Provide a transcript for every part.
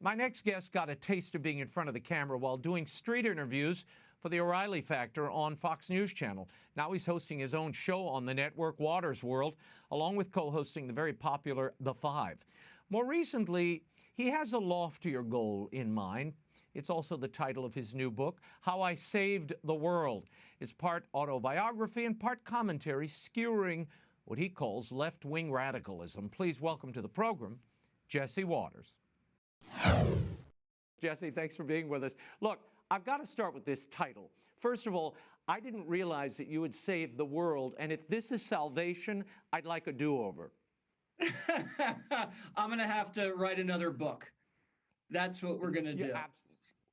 My next guest got a taste of being in front of the camera while doing street interviews for the O'Reilly Factor on Fox News Channel. Now he's hosting his own show on the network, Watters World, along with co-hosting the very popular The Five. More recently, he has a loftier goal in mind. It's also the title of his new book, How I Saved the World. It's part autobiography and part commentary skewering what he calls left-wing radicalism. Please welcome to the program, Jesse Watters. Jesse, thanks for being with us. Look, I've got to start with this title. First of all, I didn't realize that you would save the world, and if this is salvation, I'd like a do-over. I'm going to have to write another book. That's what we're going to do.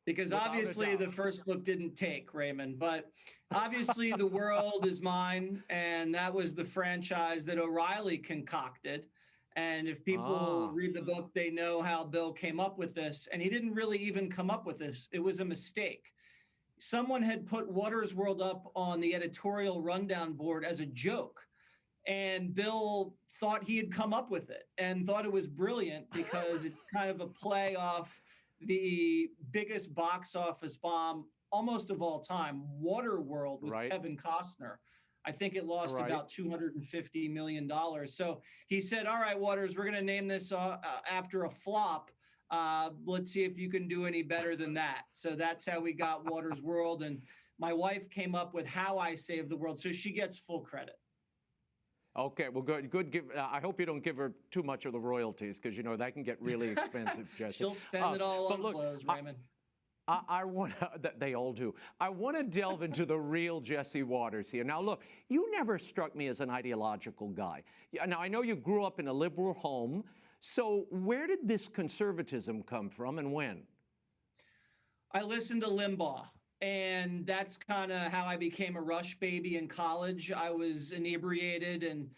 Because obviously the first book didn't take, Raymond, but obviously the world is mine, and that was the franchise that O'Reilly concocted. And if people read the book, they know how Bill came up with this. And he didn't really even come up with this. It was a mistake. Someone had put Watters World up on the editorial rundown board as a joke. And Bill thought he had come up with it and thought it was brilliant because it's kind of a play off the biggest box office bomb almost of all time, Waterworld with Kevin Costner. I think it lost about $250 million. So he said, all right, Watters, we're going to name this after a flop. Let's see if you can do any better than that. So that's how we got Watters World. And my wife came up with How I Saved the World. So she gets full credit. Okay, well, good. I hope you don't give her too much of the royalties because, you know, that can get really expensive, Jesse. She'll spend it all on clothes, Raymond. I want to, they all do. I want to delve into the real Jesse Watters here. Now, look, you never struck me as an ideological guy. Now, I know you grew up in a liberal home. So where did this conservatism come from and when? I listened to Limbaugh, and that's kind of how I became a Rush baby in college. I was inebriated and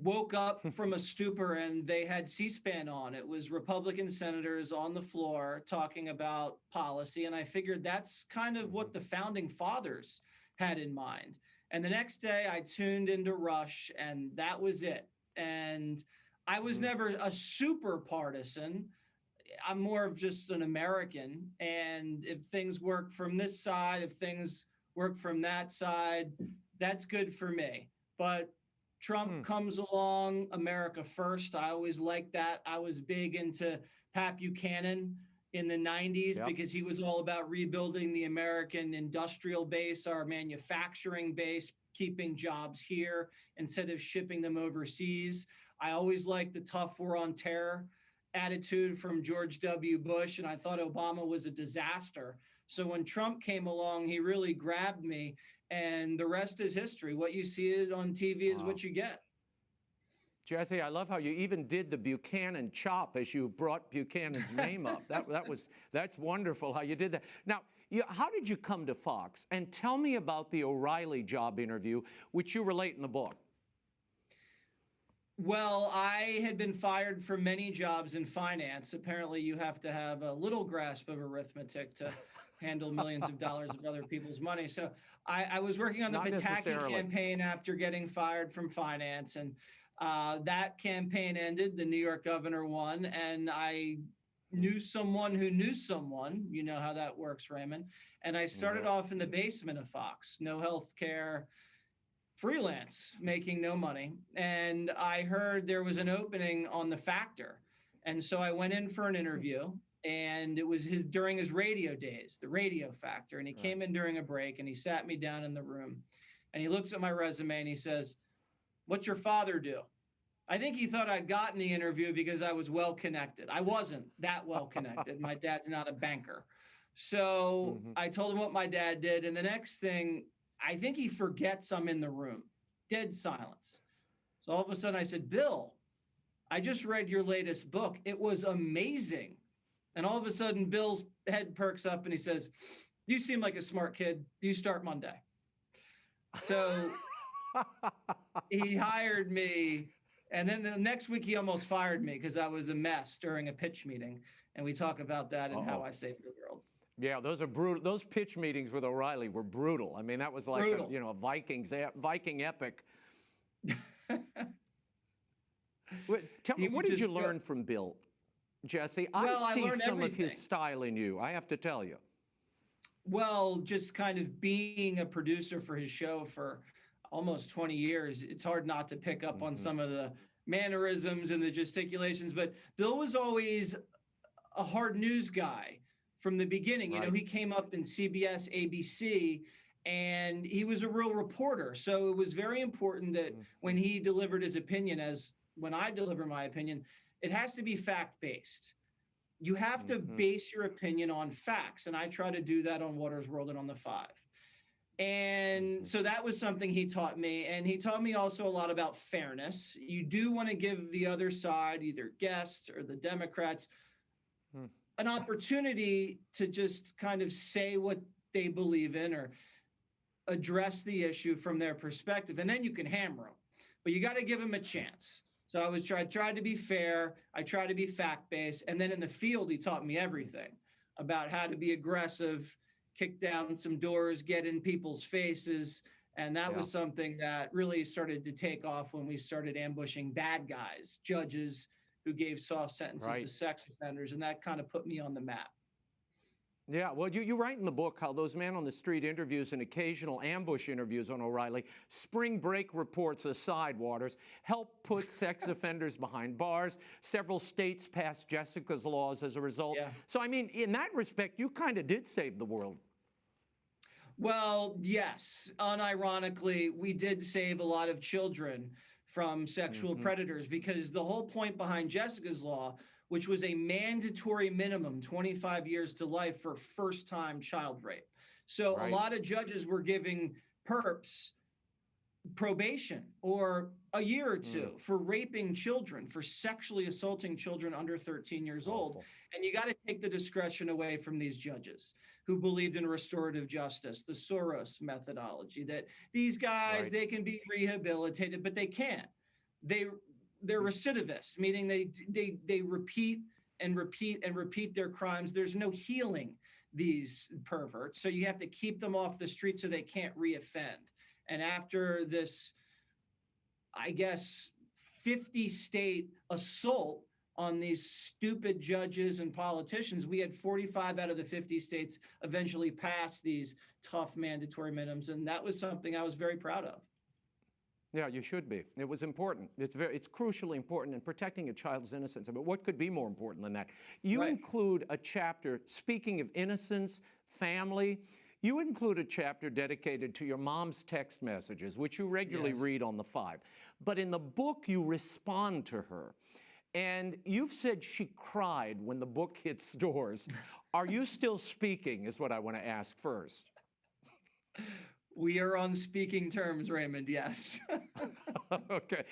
woke up from a stupor, and they had C-SPAN on. It was Republican senators on the floor talking about policy, and I figured that's kind of what the founding fathers had in mind. And the next day I tuned into Rush, and that was it. And I was never a super partisan. I'm more of just an American, and if things work from this side, if things work from that side, that's good for me. But Trump comes along, America first. I always liked that. I was big into Pat Buchanan in the 90s because he was all about rebuilding the American industrial base, our manufacturing base, keeping jobs here instead of shipping them overseas. I always liked the tough war on terror attitude from George W. Bush, and I thought Obama was a disaster. So when Trump came along, he really grabbed me. And the rest is history. What you see on TV is what you get. Jesse, I love how you even did the Buchanan chop as you brought Buchanan's name up. That's wonderful how you did that. Now, how did you come to Fox? And tell me about the O'Reilly Job Interview, which you relate in the book. Well, I had been fired from many jobs in finance. Apparently, you have to have a little grasp of arithmetic to handle millions of dollars of other people's money. So I was working on the Pataki campaign after getting fired from finance. And that campaign ended. The New York governor won. And I knew someone who knew someone. You know how that works, Raymond. And I started off in the basement of Fox. No health care, freelance, making no money. And I heard there was an opening on The Factor. And so I went in for an interview. And it was during his radio days, the Radio Factor. And he came in during a break and he sat me down in the room and he looks at my resume and he says, "What's your father do?" I think he thought I'd gotten the interview because I was well connected. I wasn't that well connected. My dad's not a banker. So I told him what my dad did. And the next thing, I think he forgets I'm in the room. Dead silence. So all of a sudden I said, "Bill, I just read your latest book. It was amazing." And all of a sudden, Bill's head perks up and he says, "You seem like a smart kid. You start Monday." So he hired me. And then the next week, he almost fired me because I was a mess during a pitch meeting. And we talk about that and how I saved the world. Yeah, those are brutal. Those pitch meetings with O'Reilly were brutal. I mean, that was like a Viking epic. Tell me, what did you learn from Bill? Jesse. Well, I I see learned some of everything. his style in you, I have to tell you. Well, just kind of being a producer for his show for almost 20 years, it's hard not to pick up on Hmm. some of the mannerisms and the gesticulations. But Bill was always a hard news guy from the beginning. You know, Right. he came up in CBS, ABC, and he was a real reporter. So it was very important that Hmm. when he delivered his opinion, as when I deliver my opinion, it has to be fact based. You have to Hmm. base your opinion on facts. And I try to do that on Waters World and on the Five. And Hmm. so that was something he taught me. And he taught me also a lot about fairness. You do want to give the other side, either guests or the Democrats, Hmm. an opportunity to just kind of say what they believe in or address the issue from their perspective. And then you can hammer them, but you got to give them a chance. So I tried to be fair. I tried to be fact based. And then in the field, he taught me everything about how to be aggressive, kick down some doors, get in people's faces. And that Yeah. was something that really started to take off when we started ambushing bad guys, judges who gave soft sentences to Right. sex offenders. And that kind of put me on the map. Yeah, well, you write in the book how those man on the street interviews and occasional ambush interviews on O'Reilly, spring break reports aside, Waters, help put sex offenders behind bars. Several states passed Jessica's laws as a result. Yeah. So, I mean, in that respect, you kind of did save the world. Well, yes. Unironically, we did save a lot of children from sexual Hmm. predators because the whole point behind Jessica's Law, which was a mandatory minimum 25 years to life for first time child rape. So a Right. lot of judges were giving perps probation or a year or Mm. two for raping children, for sexually assaulting children under 13 years old. Awful. And you got to take the discretion away from these judges who believed in restorative justice, the Soros methodology, that these guys, Right. they can be rehabilitated, but they can't. They they're Mm. recidivists, meaning they repeat and repeat and repeat their crimes. There's no healing these perverts. So you have to keep them off the street so they can't reoffend. And after this, I guess, 50 state assault on these stupid judges and politicians, we had 45 out of the 50 states eventually pass these tough mandatory minimums. And that was something I was very proud of. Yeah, you should be. It was important. It's crucially important in protecting a child's innocence. But what could be more important than that? You Right. include a chapter, speaking of innocence, family, you include a chapter dedicated to your mom's text messages, which you regularly Yes. read on the Five. But in the book, you respond to her. And you've said she cried when the book hit stores. Are you still speaking, is what I want to ask first. We are on speaking terms, Raymond. Yes. Okay.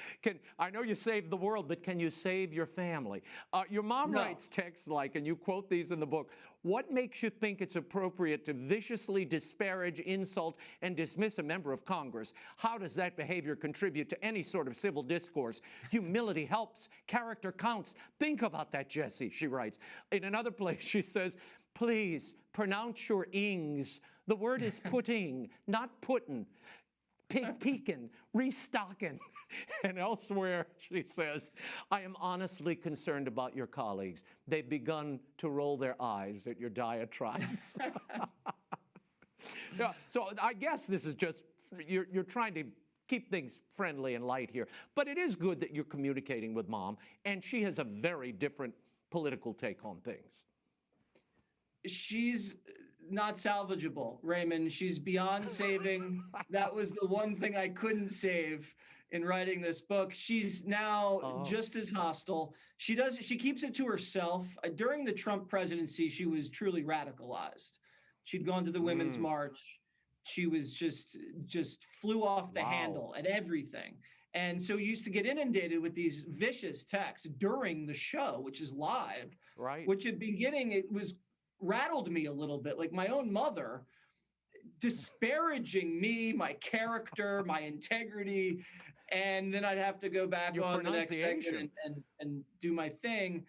I know you saved the world, but can you save your family? Your mom No. writes texts like, and you quote these in the book, what makes you think it's appropriate to viciously disparage, insult, and dismiss a member of Congress? How does that behavior contribute to any sort of civil discourse? Humility helps. Character counts. Think about that, Jesse, she writes. In another place, she says, please pronounce your ings. The word is putting, not puttin'. Peeking, restocking. And elsewhere, she says, I am honestly concerned about your colleagues. They've begun to roll their eyes at your diatribes. Yeah, so I guess this is just, you're trying to keep things friendly and light here. But it is good that you're communicating with Mom, and she has a very different political take on things. She's not salvageable, Raymond. She's beyond saving. That was the one thing I couldn't save in writing this book. She's now just as hostile. She keeps it to herself. During the Trump presidency, she was truly radicalized. She'd gone to the Women's March. She was just flew off the handle at everything. And so used to get inundated with these vicious texts during the show, which is live, Right. which at beginning, it was rattled me a little bit, like my own mother disparaging me, my character, my integrity. And then I'd have to go back Your on the next segment pronunciation. and do my thing.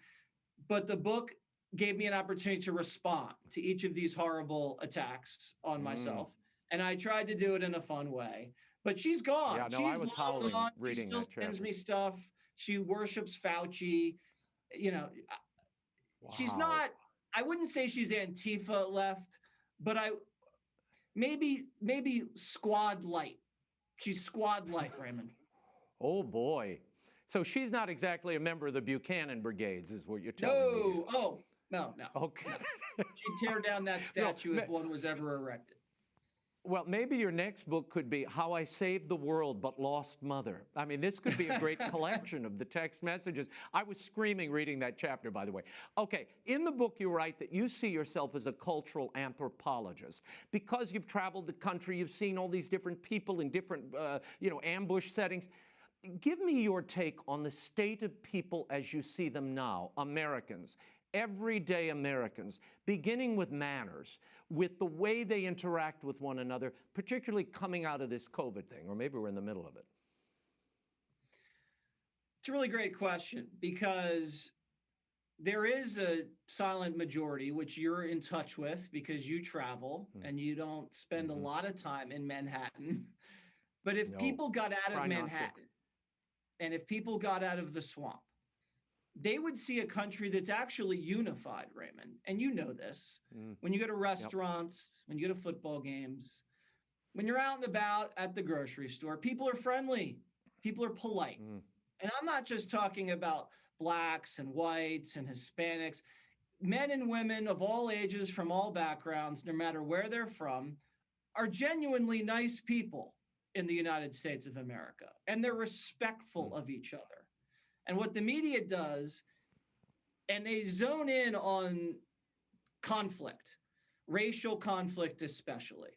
But the book gave me an opportunity to respond to each of these horrible attacks on myself. And I tried to do it in a fun way. But she's gone. Yeah, no, She's I was long howling gone. She reading still that sends chapter. me stuff. She worships Fauci. You know, She's Wow. not, I wouldn't say she's Antifa left, but maybe squad light. She's squad light, Raymond. Oh boy. So she's not exactly a member of the Buchanan Brigades, is what you're telling me here. No. Oh, no, no. Okay. No. She'd tear down that statue if one was ever erected. Well, maybe your next book could be How I Saved the World But Lost Mother. I mean, this could be a great collection of the text messages. I was screaming reading that chapter, by the way. Okay, in the book you write that you see yourself as a cultural anthropologist. Because you've traveled the country, you've seen all these different people in different, ambush settings. Give me your take on the state of people as you see them now, Americans. Everyday Americans, beginning with manners, with the way they interact with one another, particularly coming out of this COVID thing, or maybe we're in the middle of it. It's a really great question because there is a silent majority, which you're in touch with because you travel and you don't spend a lot of time in Manhattan. But if people got out of Manhattan and if people got out of the swamp, they would see a country that's actually unified, Raymond. And you know this. When you go to restaurants, when you go to football games, when you're out and about at the grocery store, people are friendly. People are polite. And I'm not just talking about blacks and whites and Hispanics. Men and women of all ages, from all backgrounds, no matter where they're from, are genuinely nice people in the United States of America. And they're respectful of each other. And what the media does, and they zone in on conflict, racial conflict especially,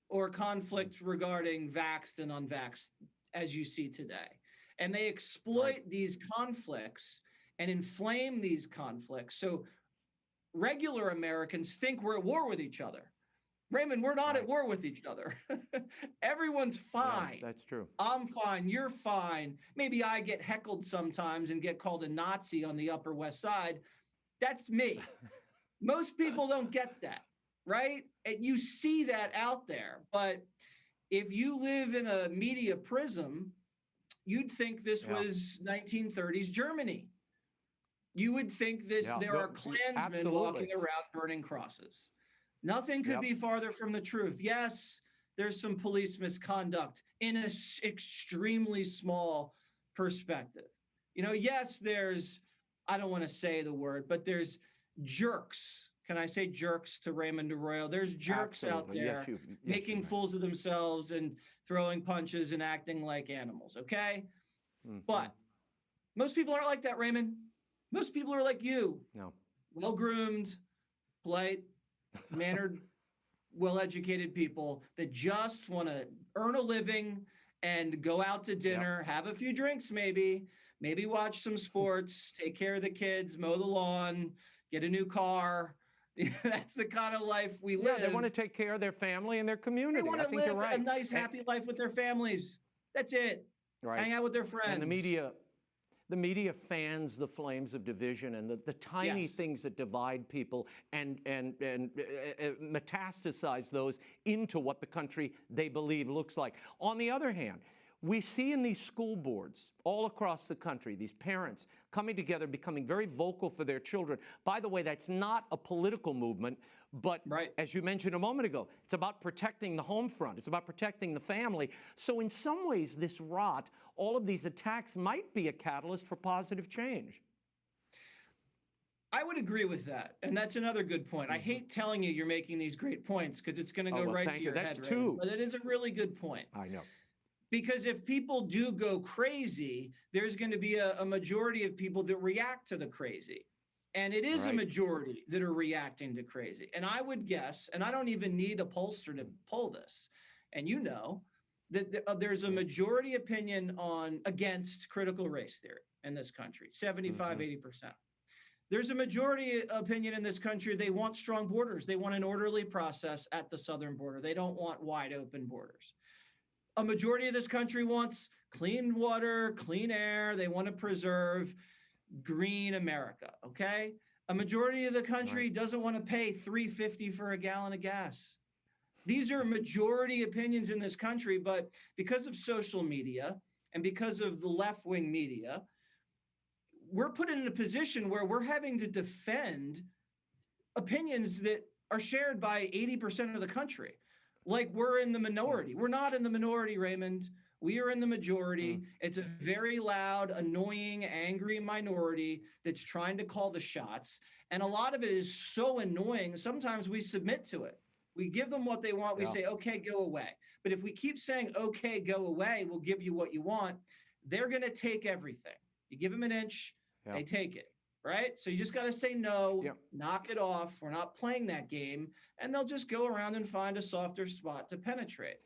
or conflict regarding vaxxed and unvaxxed, as you see today. And they exploit these conflicts and inflame these conflicts. So regular Americans think we're at war with each other. Raymond, we're not at war with each other. Everyone's fine. Yeah, that's true. I'm fine. You're fine. Maybe I get heckled sometimes and get called a Nazi on the Upper West Side. That's me. Most people don't get that, right? And you see that out there. But if you live in a media prism, you'd think this was 1930s Germany. You would think there are Klansmen walking around burning crosses. Nothing could be farther from the truth. Yes, there's some police misconduct in an extremely small perspective. Yes, there's, I don't want to say the word, but there's jerks. Can I say jerks to Raymond Arroyo? There's jerks out there making fools of themselves and throwing punches and acting like animals, okay? But most people aren't like that, Raymond. Most people are like you. No. Well-groomed, polite, mannered, well-educated people that just want to earn a living and go out to dinner, have a few drinks maybe watch some sports, take care of the kids, mow the lawn, get a new car. That's the kind of life we live. They want to take care of their family and their community. They want to live a nice, happy life with their families. That's it. Right. Hang out with their friends. And the media fans the flames of division and the tiny things that divide people and metastasize those into what the country they believe looks like. On the other hand, we see in these school boards all across the country, these parents coming together, becoming very vocal for their children. By the way, that's not a political movement, but as you mentioned a moment ago, it's about protecting the home front. It's about protecting the family. So in some ways, this rot, all of these attacks might be a catalyst for positive change. I would agree with that. And that's another good point. I hate telling you you're making these great points because it's going to go right to your head. That's two. But it is a really good point. I know. Because if people do go crazy, there's going to be a majority of people that react to the crazy. And it is a majority that are reacting to crazy. And I would guess, and I don't even need a pollster to poll this, and you know, that there's a majority opinion against critical race theory in this country, 75, 80%. There's a majority opinion in this country. They want strong borders. They want an orderly process at the southern border. They don't want wide open borders. A majority of this country wants clean water, clean air. They want to preserve green America, okay? A majority of the country doesn't want to pay $3.50 for a gallon of gas. These are majority opinions in this country, but because of social media and because of the left-wing media, we're put in a position where we're having to defend opinions that are shared by 80% of the country. Like we're in the minority. We're not in the minority, Raymond. We are in the majority. It's a very loud, annoying, angry minority that's trying to call the shots. And a lot of it is so annoying. Sometimes we submit to it. We give them what they want. We say, okay, go away. But if we keep saying, okay, go away, we'll give you what you want, they're going to take everything. You give them an inch, they take it, right? So you just got to say no, knock it off. We're not playing that game. And they'll just go around and find a softer spot to penetrate.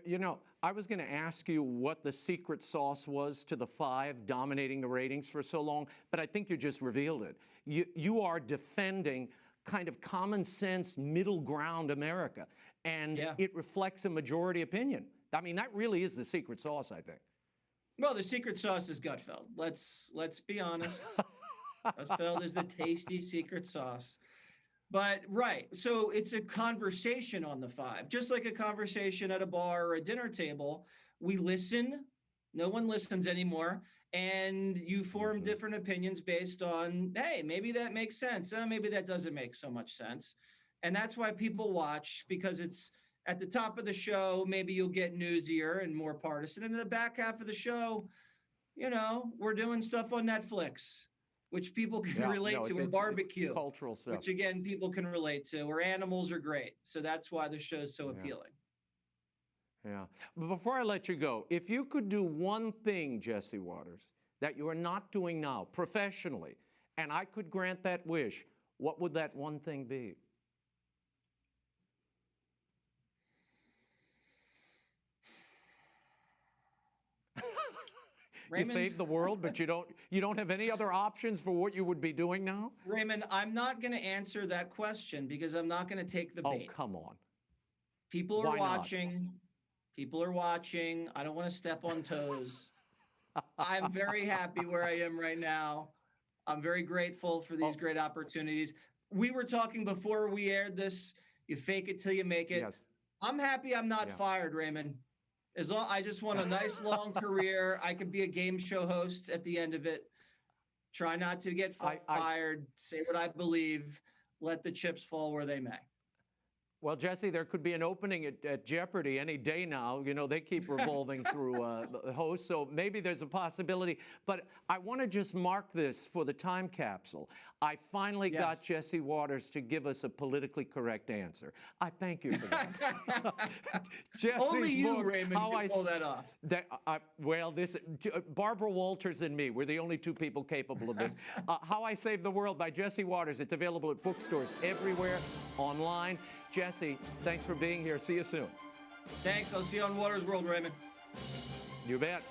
You know, I was going to ask you what the secret sauce was to the 5 dominating the ratings for so long, but I think you just revealed it. You are defending kind of common sense, middle ground America, and it reflects a majority opinion. I mean, that really is the secret sauce, I think. Well, the secret sauce is Gutfeld. Let's be honest. Gutfeld is the tasty secret sauce. But right, so it's a conversation on the 5, just like a conversation at a bar or a dinner table. We listen. No one listens anymore. And you form different opinions based on, hey, maybe that makes sense. Maybe that doesn't make so much sense. And that's why people watch, because it's at the top of the show, maybe you'll get newsier and more partisan. And in the back half of the show, you know, we're doing stuff on Netflix, which people can relate to, or barbecue, cultural stuff, which again, people can relate to, or animals are great. So that's why the show is so appealing. Yeah. But before I let you go, if you could do one thing, Jesse Waters, that you are not doing now professionally, and I could grant that wish, what would that one thing be? Raymond, you saved the world, but you don't have any other options for what you would be doing now? Raymond, I'm not going to answer that question because I'm not going to take the bait. Oh, come on. People are Why watching. Not? People are watching. I don't want to step on toes. I'm very happy where I am right now. I'm very grateful for these great opportunities. We were talking before we aired this. You fake it till you make it. Yes. I'm happy I'm not fired, Raymond. I just want a nice long career. I could be a game show host at the end of it. Try not to get fired. Say what I believe. Let the chips fall where they may. Well, Jesse, there could be an opening at Jeopardy any day now. You know, they keep revolving through the hosts, so maybe there's a possibility. But I want to just mark this for the time capsule. I finally got Jesse Waters to give us a politically correct answer. I thank you for that. Only you, Raymond, can pull that off. Barbara Walters and me, we're the only 2 people capable of this. How I Saved the World by Jesse Waters. It's available at bookstores everywhere, online. Jesse, thanks for being here. See you soon. Thanks. I'll see you on Waters World, Raymond. You bet.